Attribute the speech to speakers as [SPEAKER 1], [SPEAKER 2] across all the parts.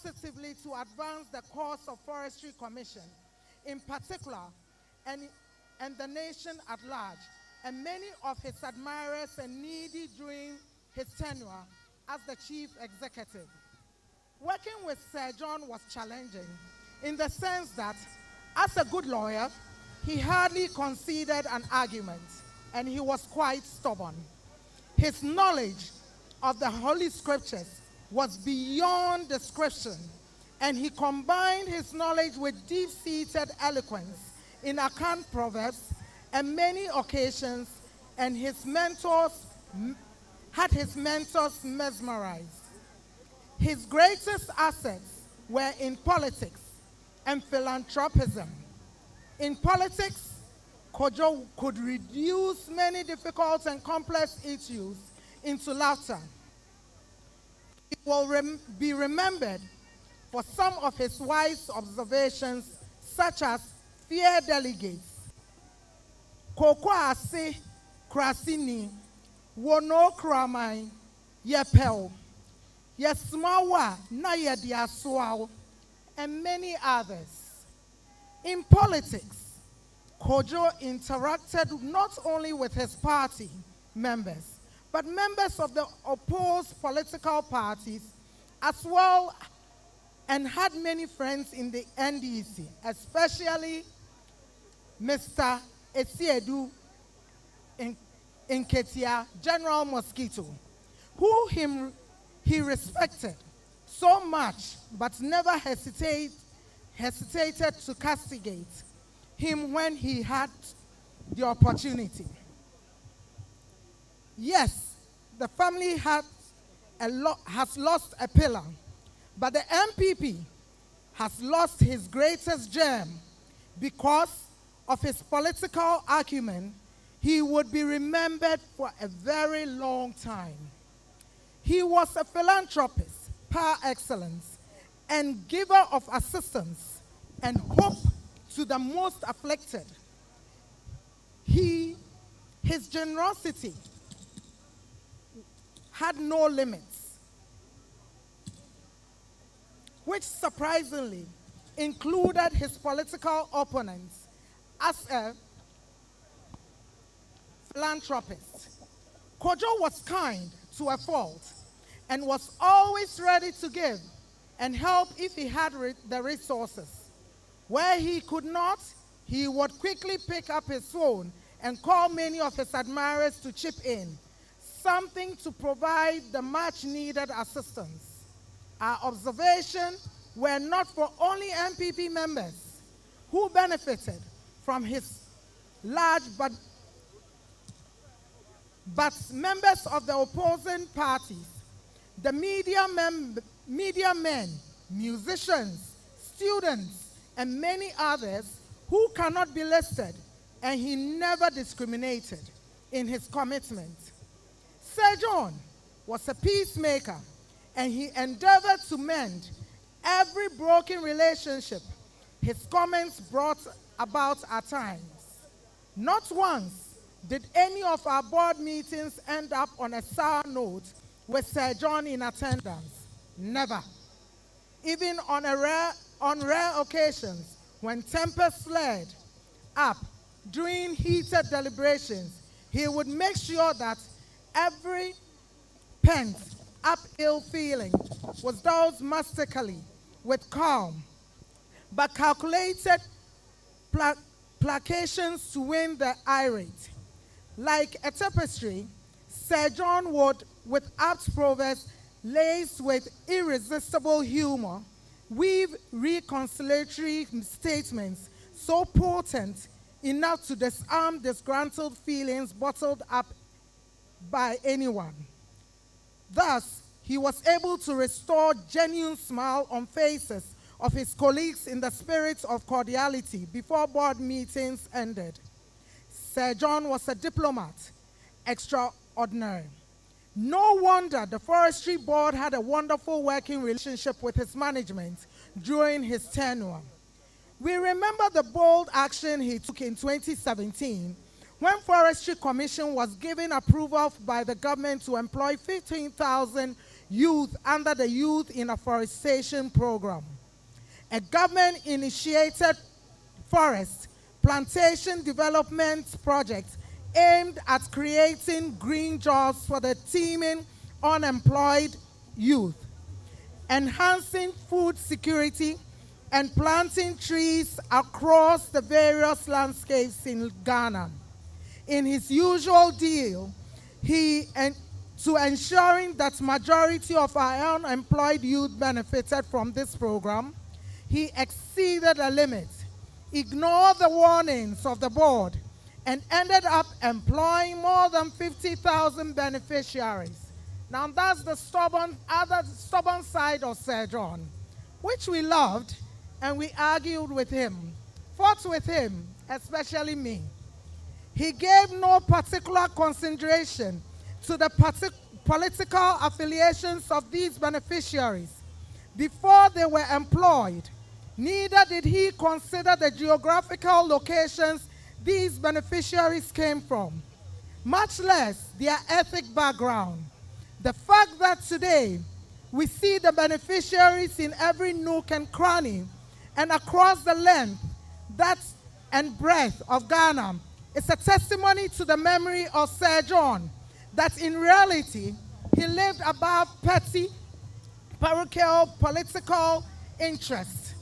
[SPEAKER 1] positively to advance the cause of Forestry Commission, in particular, and the nation at large, and many of his admirers and needy during his tenure as the chief executive. Working with Sir John was challenging in the sense that, as a good lawyer, he hardly conceded an argument, and he was quite stubborn. His knowledge of the Holy Scriptures was beyond description, and he combined his knowledge with deep-seated eloquence in Akan proverbs and many occasions, and had his mentors mesmerized. His greatest assets were in politics and philanthropism. In politics, Kojo could reduce many difficult and complex issues into laughter. He will be remembered for some of his wise observations, such as fear delegates. Koko ase krasini, wono kramai, yepel, yesmawa na yediaswao, and many others. In politics, Kojo interacted not only with his party members, but members of the opposed political parties as well, and had many friends in the NDC, especially Mr. Esiedu Nketia, General Mosquito, who he respected so much but never hesitated to castigate him when he had the opportunity. Yes, the family has lost a pillar, but the MPP has lost his greatest gem. Because of his political acumen, he would be remembered for a very long time. He was a philanthropist par excellence and giver of assistance and hope to the most afflicted. His generosity had no limits, which surprisingly included his political opponents. As a philanthropist, Kojo was kind to a fault and was always ready to give and help if he had the resources. Where he could not, he would quickly pick up his phone and call many of his admirers to chip in, something to provide the much-needed assistance. Our observations were not for only MPP members who benefited from his large but members of the opposing parties, the media men, musicians, students, and many others who cannot be listed, and he never discriminated in his commitment. Sir John was a peacemaker, and he endeavored to mend every broken relationship his comments brought about at times. Not once did any of our board meetings end up on a sour note with Sir John in attendance. Never. Even on rare occasions when tempers flared up during heated deliberations, he would make sure that every pent up ill feeling was doused masterfully with calm but calculated placations to win the irate. Like a tapestry, Sir John would, with apt proverbs laced with irresistible humor, weave reconciliatory statements so potent enough to disarm disgruntled feelings bottled up by anyone. Thus, he was able to restore genuine smile on faces of his colleagues in the spirit of cordiality before board meetings ended. Sir John was a diplomat, extraordinary. No wonder the Forestry Board had a wonderful working relationship with his management during his tenure. We remember the bold action he took in 2017 when Forestry Commission was given approval by the government to employ 15,000 youth under the Youth in Afforestation Program, a government-initiated forest plantation development project aimed at creating green jobs for the teeming unemployed youth, enhancing food security, and planting trees across the various landscapes in Ghana. In his usual deal, to ensuring that majority of our unemployed youth benefited from this program, he exceeded the limit, ignored the warnings of the board, and ended up employing more than 50,000 beneficiaries. Now that's the stubborn side of Sir John, which we loved, and we argued with him, fought with him, especially me. He gave no particular consideration to the political affiliations of these beneficiaries before they were employed. Neither did he consider the geographical locations these beneficiaries came from, much less their ethnic background. The fact that today we see the beneficiaries in every nook and cranny and across the length and breadth of Ghana is a testimony to the memory of Sir John, that in reality, he lived above petty, parochial, political interests.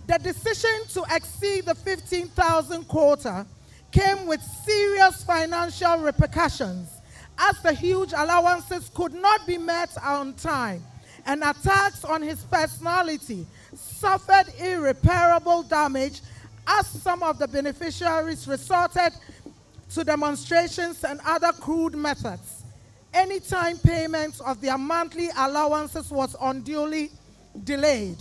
[SPEAKER 1] The decision to exceed the 15,000 quota came with serious financial repercussions, as the huge allowances could not be met on time, and attacks on his personality suffered irreparable damage, as some of the beneficiaries resorted to demonstrations and other crude methods. Anytime payment of their monthly allowances was unduly delayed.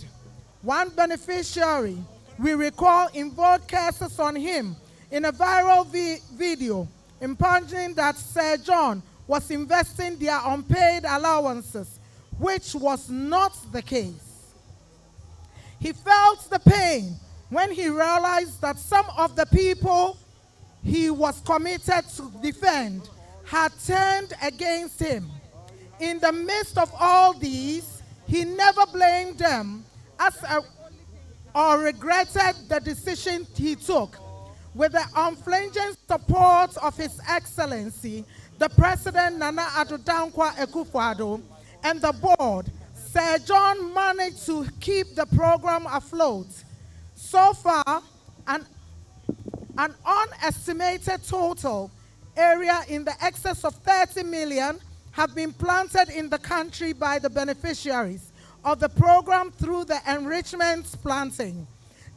[SPEAKER 1] One beneficiary, we recall, invoked curses on him in a viral video, impugning that Sir John was investing their unpaid allowances, which was not the case. He felt the pain when he realized that some of the people he was committed to defend had turned against him. In the midst of all these, he never blamed them or regretted the decision he took. With the unflinching support of His Excellency, the President Nana Addo Dankwa Akufo-Addo, and the board, Sir John managed to keep the program afloat. So far, an unestimated total area in the excess of 30 million have been planted in the country by the beneficiaries of the program through the enrichment planting,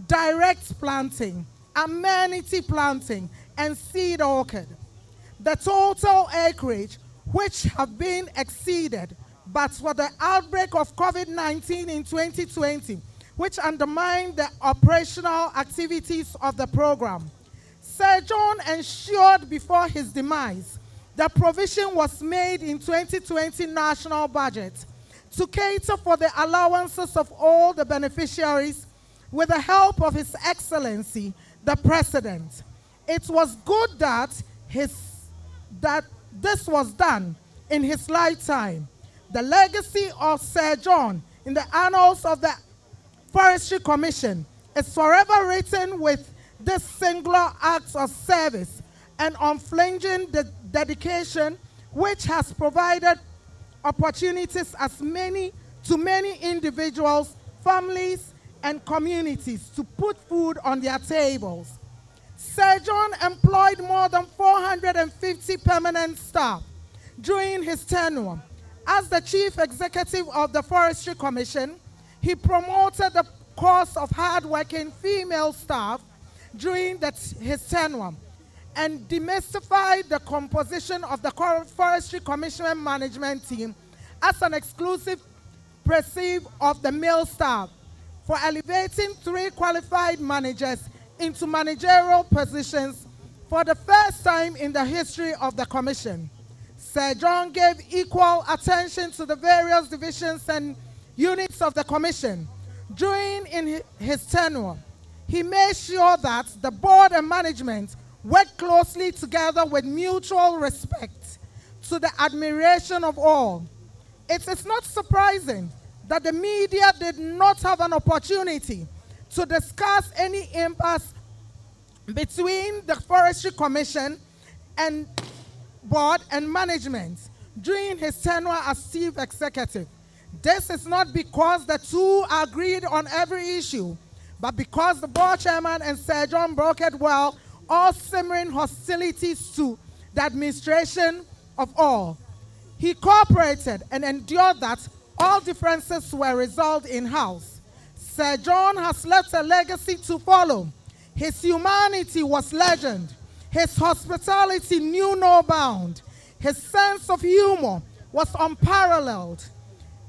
[SPEAKER 1] direct planting, amenity planting, and seed orchard. The total acreage, which have been exceeded, but for the outbreak of COVID-19 in 2020, which undermined the operational activities of the program. Sir John ensured before his demise that provision was made in 2020 national budget to cater for the allowances of all the beneficiaries with the help of His Excellency, the President. It was good that this was done in his lifetime. The legacy of Sir John in the annals of the Forestry Commission is forever written with this singular act of service and unflinching dedication, which has provided opportunities to many individuals, families, and communities to put food on their tables. Sir John employed more than 450 permanent staff during his tenure. As the Chief Executive of the Forestry Commission, he promoted the cause of hard-working female staff during his tenure and demystified the composition of the Forestry Commission management team as an exclusive pursuit of the male staff, for elevating 3 qualified managers into managerial positions for the first time in the history of the Commission. Sir John gave equal attention to the various divisions and units of the Commission. During his tenure, he made sure that the board and management worked closely together with mutual respect to the admiration of all. It is not surprising that the media did not have an opportunity to discuss any impasse between the Forestry Commission and board and management during his tenure as chief executive. This is not because the two agreed on every issue, but because the board chairman and Sir John Burìed were all simmering hostilities to the administration of all. He cooperated and endured that all differences were resolved in-house. Sir John has left a legacy to follow. His humanity was legend. His hospitality knew no bound. His sense of humor was unparalleled.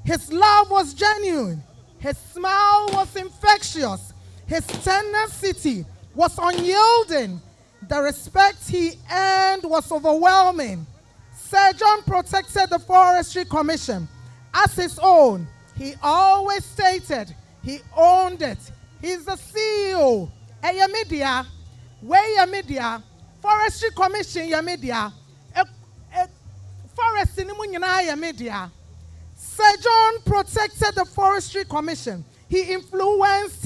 [SPEAKER 1] His love was genuine. His smile was infectious. His tenacity was unyielding. The respect he earned was overwhelming. Sir John protected the Forestry Commission as his own. He always stated he owned it. He's the CEO. Eya media, where media, Forestry Commission ya media, Forest in media. Sir John protected the Forestry Commission. He influenced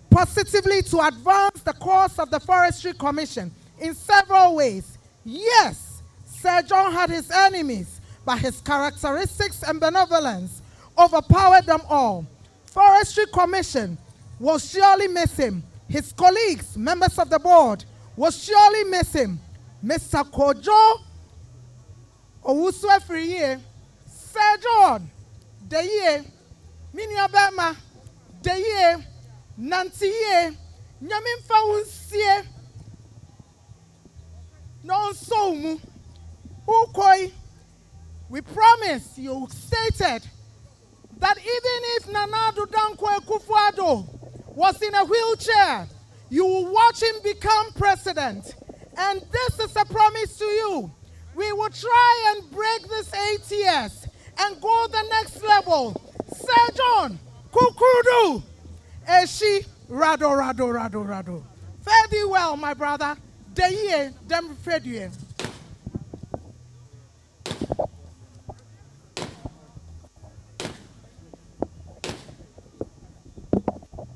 [SPEAKER 1] positively to advance the cause of the Forestry Commission in several ways. Yes, Sir John had his enemies, but his characteristics and benevolence overpowered them all. Forestry Commission will surely miss him. His colleagues, members of the board, will surely miss him. Mr. Kojo Owusu-Afriye, Sir John, the year, Miniabema, the year, Nanti ye, Nyamin Faunsie, non somu, Ukoi. We promise you stated that even if Nanado Dankwa Kufuado was in a wheelchair, you will watch him become president. And this is a promise to you. We will try and break this 8 years and go the next level. Sir John, Kukudu, Eshi, Rado. Fare thee well, my brother. Deye, dem fed you.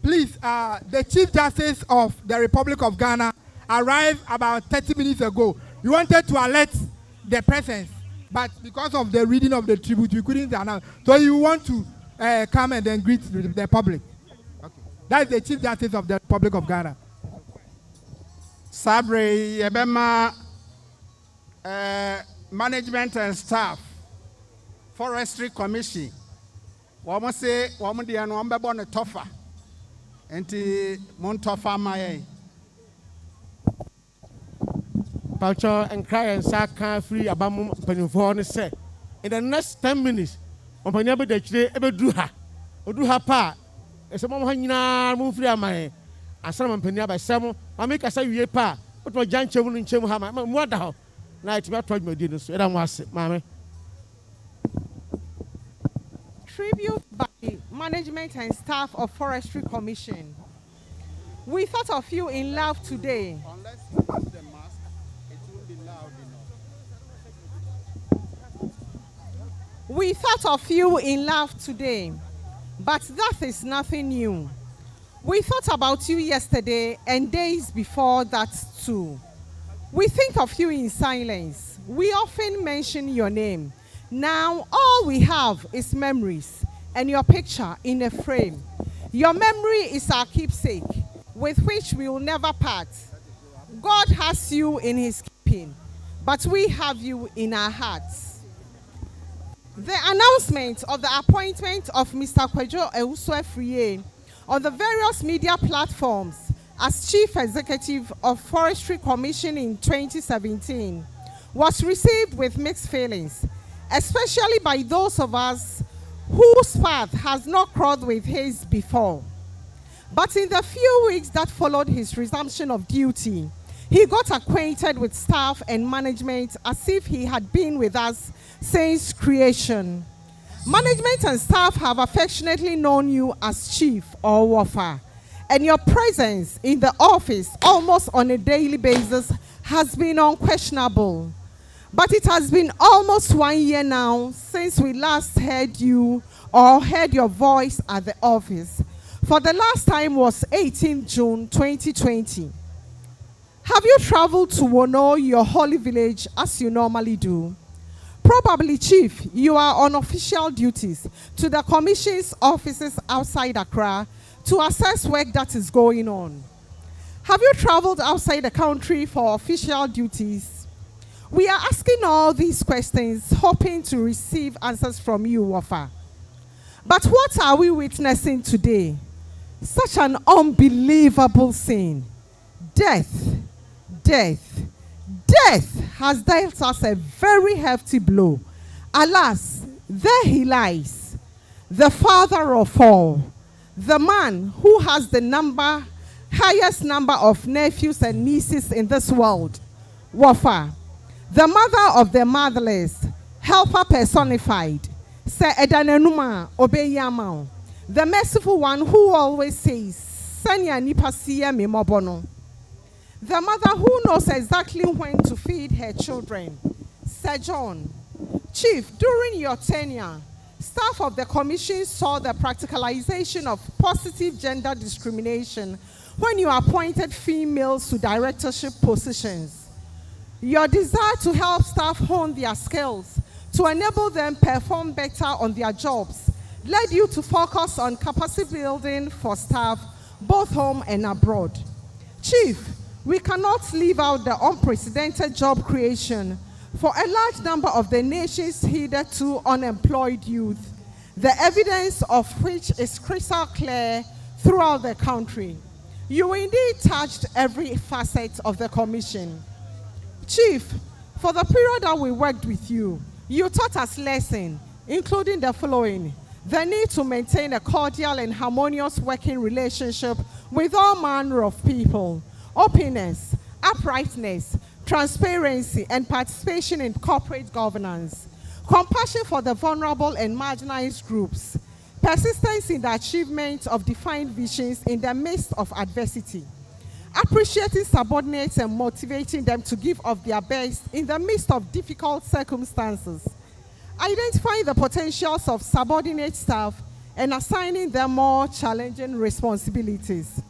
[SPEAKER 2] Please, the Chief Justice of the Republic of Ghana arrived about 30 minutes ago. We wanted to alert the presence, but because of the reading of the tribute, we couldn't announce. So you want to come and then greet the public. Okay. That is the Chief Justice of the Republic of Ghana.
[SPEAKER 3] Sabre Yebema, management and staff, Forestry Commission. Woman say, woman the anwamba born a tofa. Enti Montofa Maye.
[SPEAKER 4] Culture and cry and sack free abamum penifone say. In the next 10 minutes, on Panyaba de Chile, ever do her pa. As a moment, move free my and some Panyaba Samo, I make a say ye pa. What was Jan Chevron in Chemham, my mother. Night, my told my dinner, so I don't want it, mammy.
[SPEAKER 5] Tribute by management and staff of Forestry Commission. We thought of you in love today.
[SPEAKER 3] Unless you use the mask, it won't be loud enough.
[SPEAKER 5] We thought of you in love today, but that is nothing new. We thought about you yesterday and days before that too. We think of you in silence. We often mention your name. Now all we have is memories and your picture in a frame. Your memory is our keepsake, with which we will never part. God has you in his keeping, but we have you in our hearts. The announcement of the appointment of Mr. Kojo Owusu-Afriye on the various media platforms as Chief Executive of Forestry Commission in 2017 was received with mixed feelings, especially by those of us whose path has not crossed with his before. But in the few weeks that followed his resumption of duty, he got acquainted with staff and management as if he had been with us since creation. Management and staff have affectionately known you as Chief or Wafa, and your presence in the office almost on a daily basis has been unquestionable. But it has been almost 1 year now since we last heard you or heard your voice at the office. For the last time was 18 June 2020. Have you traveled to Wono, your holy village, as you normally do? Probably, Chief, you are on official duties to the Commission's offices outside Accra to assess work that is going on. Have you traveled outside the country for official duties? We are asking all these questions, hoping to receive answers from you, Wafa. But what are we witnessing today? Such an unbelievable scene. Death has dealt us a very hefty blow. Alas, there he lies, the father of all, the man who has the highest number of nephews and nieces in this world, Wafa, the mother of the motherless, helper personified, the merciful one who always says, the mother who knows exactly when to feed her children, Sir John. Chief, during your tenure, staff of the Commission saw the practicalization of positive gender discrimination when you appointed females to directorship positions. Your desire to help staff hone their skills to enable them perform better on their jobs led you to focus on capacity building for staff, both home and abroad. Chief, we cannot leave out the unprecedented job creation for a large number of the nation's hitherto unemployed youth, the evidence of which is crystal clear throughout the country. You indeed touched every facet of the Commission. Chief, for the period that we worked with you, you taught us lessons, including the following: the need to maintain a cordial and harmonious working relationship with all manner of people, openness, uprightness, transparency, and participation in corporate governance, compassion for the vulnerable and marginalized groups, persistence in the achievement of defined visions in the midst of adversity, appreciating subordinates and motivating them to give of their best in the midst of difficult circumstances, identifying the potentials of subordinate staff and assigning them more challenging responsibilities,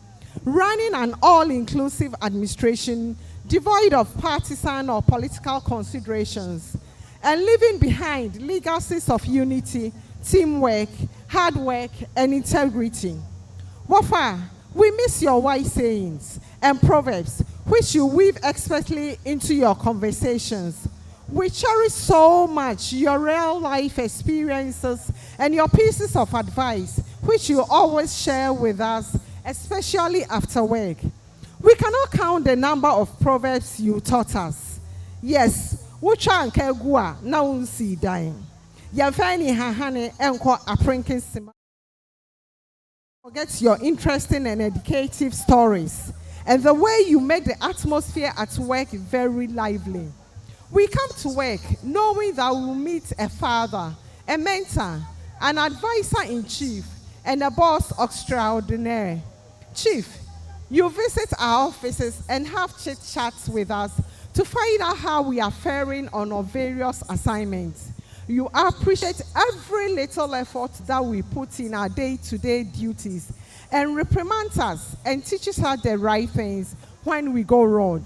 [SPEAKER 5] running an all-inclusive administration devoid of partisan or political considerations, and leaving behind legacies of unity, teamwork, hard work, and integrity. Wafa, we miss your wise sayings and proverbs, which you weave expertly into your conversations. We cherish so much your real life experiences and your pieces of advice, which you always share with us, especially after work. We cannot count the number of proverbs you taught us. Yes, ucha nke gua na unsi dying. Yafani hahane enko aprinking sima. Forget your interesting and educative stories and the way you make the atmosphere at work very lively. We come to work knowing that we will meet a father, a mentor, an advisor-in-chief, and a boss extraordinaire. Chief, you visit our offices and have chit-chats with us to find out how we are faring on our various assignments. You appreciate every little effort that we put in our day-to-day duties and reprimand us and teaches us the right things when we go wrong.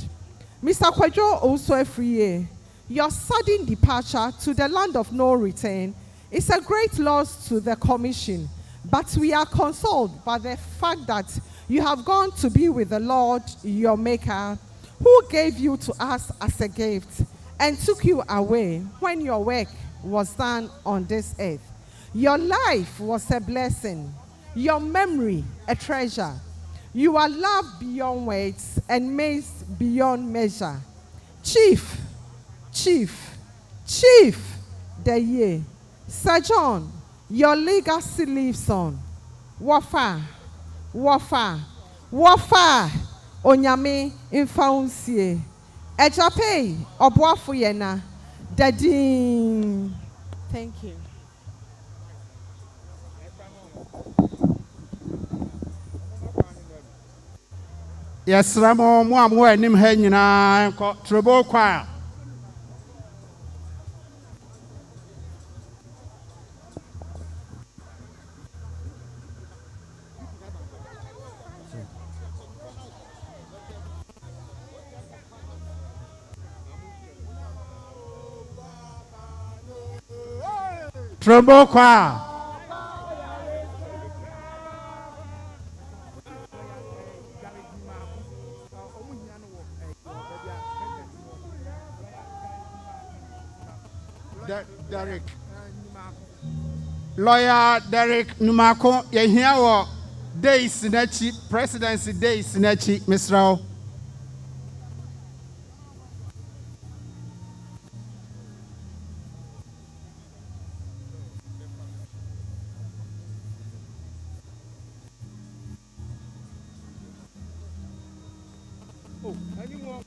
[SPEAKER 5] Mr. Kwadwo also every year, your sudden departure to the land of no return is a great loss to the Commission, but we are consoled by the fact that you have gone to be with the Lord, your Maker, who gave you to us as a gift and took you away when your work was done on this earth. Your life was a blessing, your memory a treasure. You are loved beyond words and made beyond measure. Chief, the year. Sir John, your legacy lives on. Wafa, onyame infaunsie. Ejape, obuafu yena. Dadin. Thank you.
[SPEAKER 3] Yes, Ramo, Muam, where Nim Henina, Trobo Choir. Trombone choir. Derek. Lawyer Derek Numako, yehia wo days nachi, presidency days nachi, Mr.
[SPEAKER 2] Oh, anyone?